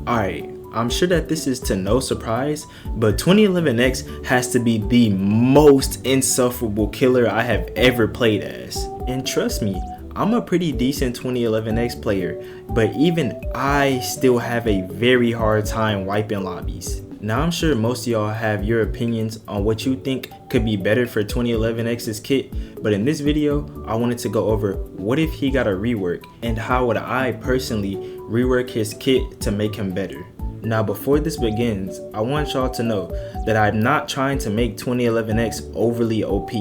Alright, I'm sure that this is to no surprise, but 2011X has to be the most insufferable killer I have ever played as. And trust me, I'm a pretty decent 2011X player, but even I still have a very hard time wiping lobbies. Now I'm sure most of y'all have your opinions on what you think could be better for 2011X's kit, but in this video, I wanted to go over what if he got a rework and how would I personally rework his kit to make him better. Now before this begins, I want y'all to know that I'm not trying to make 2011X overly OP.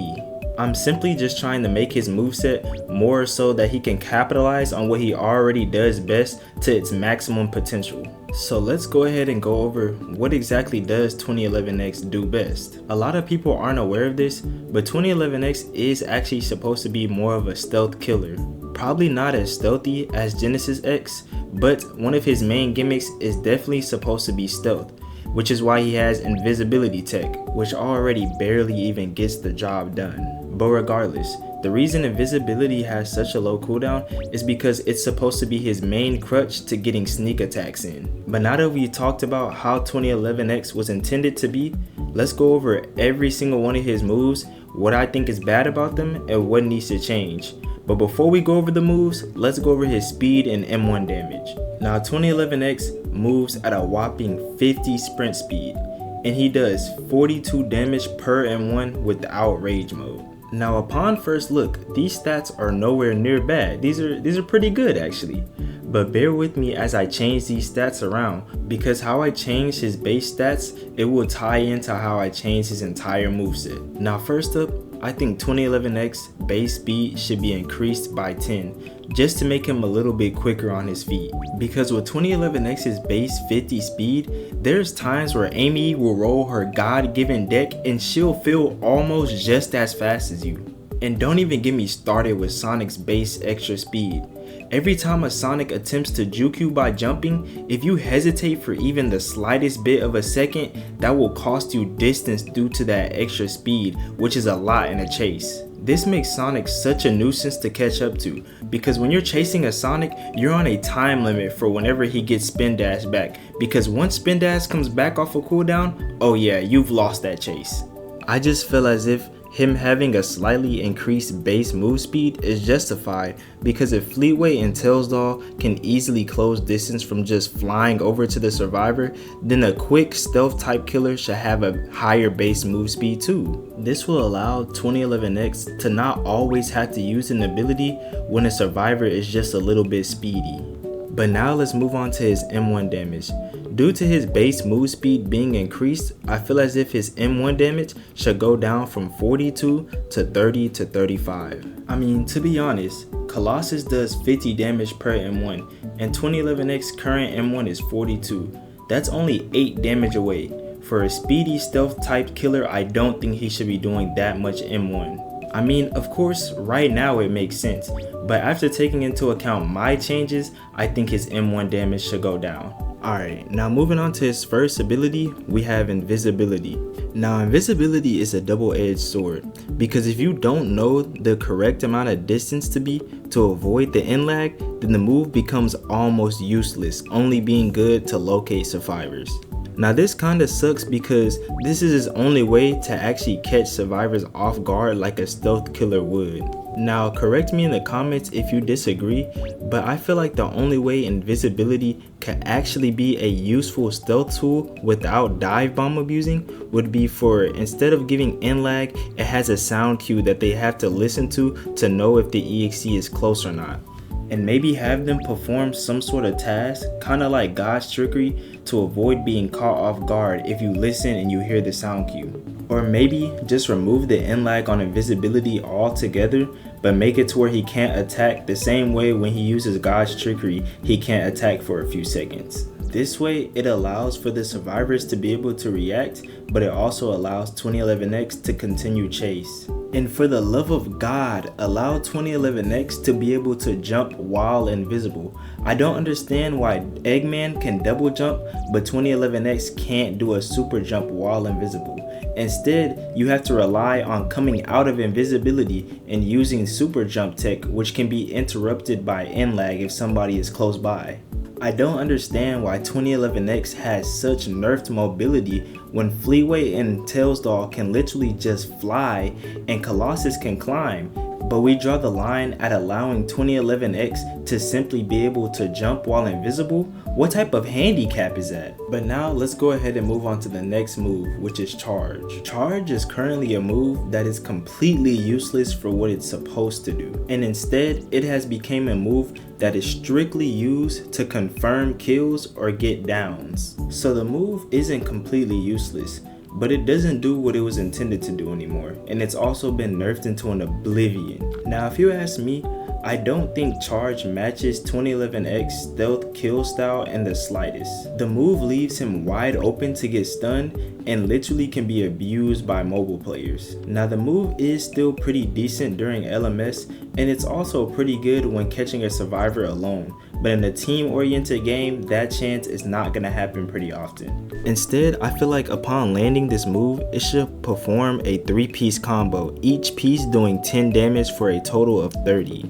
I'm simply just trying to make his moveset more so that he can capitalize on what he already does best to its maximum potential. So let's go ahead and go over what exactly does 2011X do best. A lot of people aren't aware of this, but 2011X is actually supposed to be more of a stealth killer. Probably not as stealthy as Genesis-X, but one of his main gimmicks is definitely supposed to be stealth, which is why he has invisibility tech, which already barely even gets the job done. But regardless, the reason invisibility has such a low cooldown is because it's supposed to be his main crutch to getting sneak attacks in. But now that we talked about how 2011X was intended to be, let's go over every single one of his moves, what I think is bad about them, and what needs to change. But before we go over the moves, let's go over his speed and M1 damage. Now 2011X moves at a whopping 50 sprint speed, and he does 42 damage per M1 without rage mode. Now upon first look, these stats are nowhere near bad. These are pretty good actually. But bear with me as I change these stats around, because how I change his base stats, it will tie into how I change his entire moveset. Now first up, I think 2011X base speed should be increased by 10 just to make him a little bit quicker on his feet. Because with 2011X's base 50 speed, there's times where Amy will roll her god-given deck and she'll feel almost just as fast as you. And don't even get me started with Sonic's base extra speed. Every time a Sonic attempts to juke you by jumping, if you hesitate for even the slightest bit of a second, that will cost you distance due to that extra speed, which is a lot in a chase. This makes Sonic such a nuisance to catch up to, because when you're chasing a Sonic, you're on a time limit for whenever he gets spin dash back, because once spin dash comes back off a cooldown, oh yeah, you've lost that chase. I just feel as if him having a slightly increased base move speed is justified, because if Fleetway and Tailsdoll can easily close distance from just flying over to the survivor, then a quick stealth type killer should have a higher base move speed too. This will allow 2011X to not always have to use an ability when a survivor is just a little bit speedy. But now let's move on to his M1 damage. Due to his base move speed being increased, I feel as if his M1 damage should go down from 42 to 30 to 35. I mean, to be honest, Colossus does 50 damage per M1, and 2011X current M1 is 42. That's only 8 damage away. For a speedy stealth type killer, I don't think he should be doing that much M1. I mean, of course, right now it makes sense, but after taking into account my changes, I think his M1 damage should go down. Alright, now moving on to his first ability, we have Invisibility. Now Invisibility is a double-edged sword, because if you don't know the correct amount of distance to be to avoid the end lag, then the move becomes almost useless, only being good to locate survivors. Now this kinda sucks because this is his only way to actually catch survivors off guard like a stealth killer would. Now correct me in the comments if you disagree, but I feel like the only way Invisibility could actually be a useful stealth tool without dive bomb abusing would be for, instead of giving end lag, it has a sound cue that they have to listen to know if the EXE is close or not. And maybe have them perform some sort of task, kinda like God's trickery, to avoid being caught off guard if you listen and you hear the sound cue. Or maybe just remove the end lag on Invisibility altogether, but make it to where he can't attack the same way when he uses God's trickery, he can't attack for a few seconds. This way, it allows for the survivors to be able to react, but it also allows 2011X to continue chase. And for the love of God, allow 2011X to be able to jump while invisible. I don't understand why Eggman can double jump, but 2011X can't do a super jump while invisible. Instead, you have to rely on coming out of invisibility and using super jump tech, which can be interrupted by end lag if somebody is close by. I don't understand why 2011X has such nerfed mobility when Fleetway and Tailsdoll can literally just fly and Colossus can climb, but we draw the line at allowing 2011X to simply be able to jump while invisible? What type of handicap is that? But now let's go ahead and move on to the next move, which is Charge. Charge is currently a move that is completely useless for what it's supposed to do, and instead it has become a move that is strictly used to confirm kills or get downs. So the move isn't completely useless, but it doesn't do what it was intended to do anymore, and it's also been nerfed into an oblivion. Now if you ask me, I don't think Charge matches 2011X stealth kill style in the slightest. The move leaves him wide open to get stunned and literally can be abused by mobile players. Now the move is still pretty decent during LMS, and it's also pretty good when catching a survivor alone, but in a team-oriented game, that chance is not gonna happen pretty often. Instead, I feel like upon landing this move, it should perform a 3-piece combo, each piece doing 10 damage for a total of 30.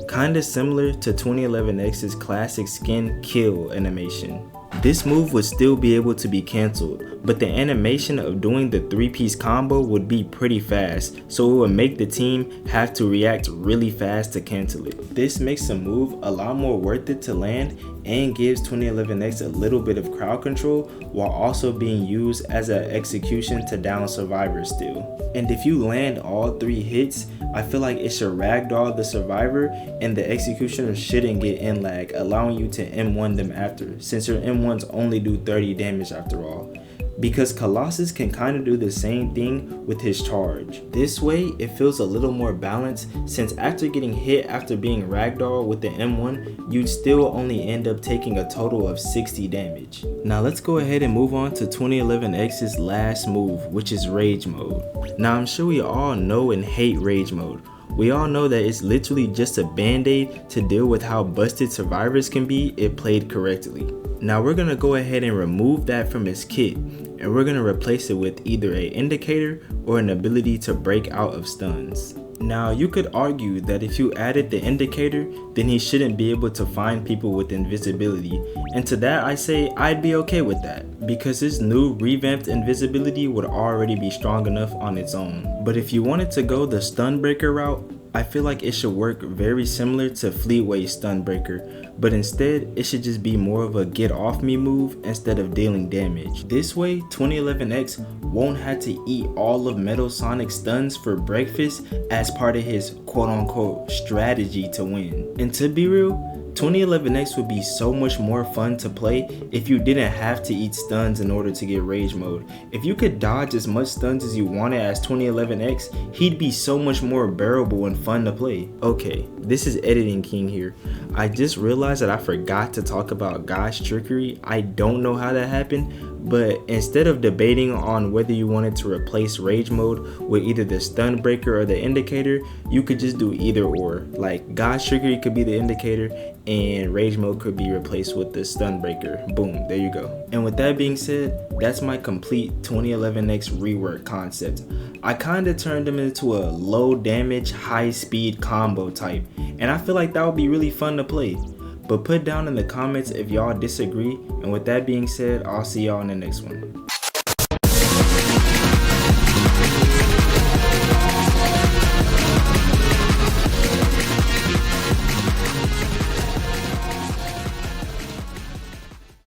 Kinda similar to 2011X's classic skin kill animation. This move would still be able to be cancelled, but the animation of doing the 3-piece combo would be pretty fast, so it would make the team have to react really fast to cancel it. This makes the move a lot more worth it to land and gives 2011X a little bit of crowd control while also being used as an execution to down survivors still. And if you land all 3 hits, I feel like it should ragdoll the survivor and the executioner shouldn't get in lag, allowing you to M1 them after, since your M1s only do 30 damage after all. Because Colossus can kind of do the same thing with his charge. This way, it feels a little more balanced, since after getting hit after being ragdoll with the M1, you'd still only end up taking a total of 60 damage. Now let's go ahead and move on to 2011X's last move, which is Rage Mode. Now I'm sure we all know and hate Rage Mode. We all know that it's literally just a band-aid to deal with how busted survivors can be if played correctly. Now we're gonna go ahead and remove that from his kit, and we're gonna replace it with either an indicator or an ability to break out of stuns. Now you could argue that if you added the indicator, then he shouldn't be able to find people with invisibility, and to that I say I'd be okay with that, because his new revamped invisibility would already be strong enough on its own. But if you wanted to go the stun breaker route, I feel like it should work very similar to Fleetway's stun breaker, but instead it should just be more of a get off me move instead of dealing damage. This way 2011X won't have to eat all of Metal Sonic's stuns for breakfast as part of his quote unquote strategy to win. And to be real, 2011X would be so much more fun to play if you didn't have to eat stuns in order to get Rage Mode. If you could dodge as much stuns as you wanted as 2011X, he'd be so much more bearable and fun to play. Okay, this is Editing King here. I just realized that I forgot to talk about God's Trickery. I don't know how that happened, but instead of debating on whether you wanted to replace Rage Mode with either the stun breaker or the indicator, you could just do either or. Like God's Trickery could be the indicator and Rage Mode could be replaced with the stun breaker. Boom, there you go. And with that being said, that's my complete 2011X rework concept. I kinda turned them into a low damage, high speed combo type, and I feel like that would be really fun to play. But put down in the comments if y'all disagree, and with that being said, I'll see y'all in the next one.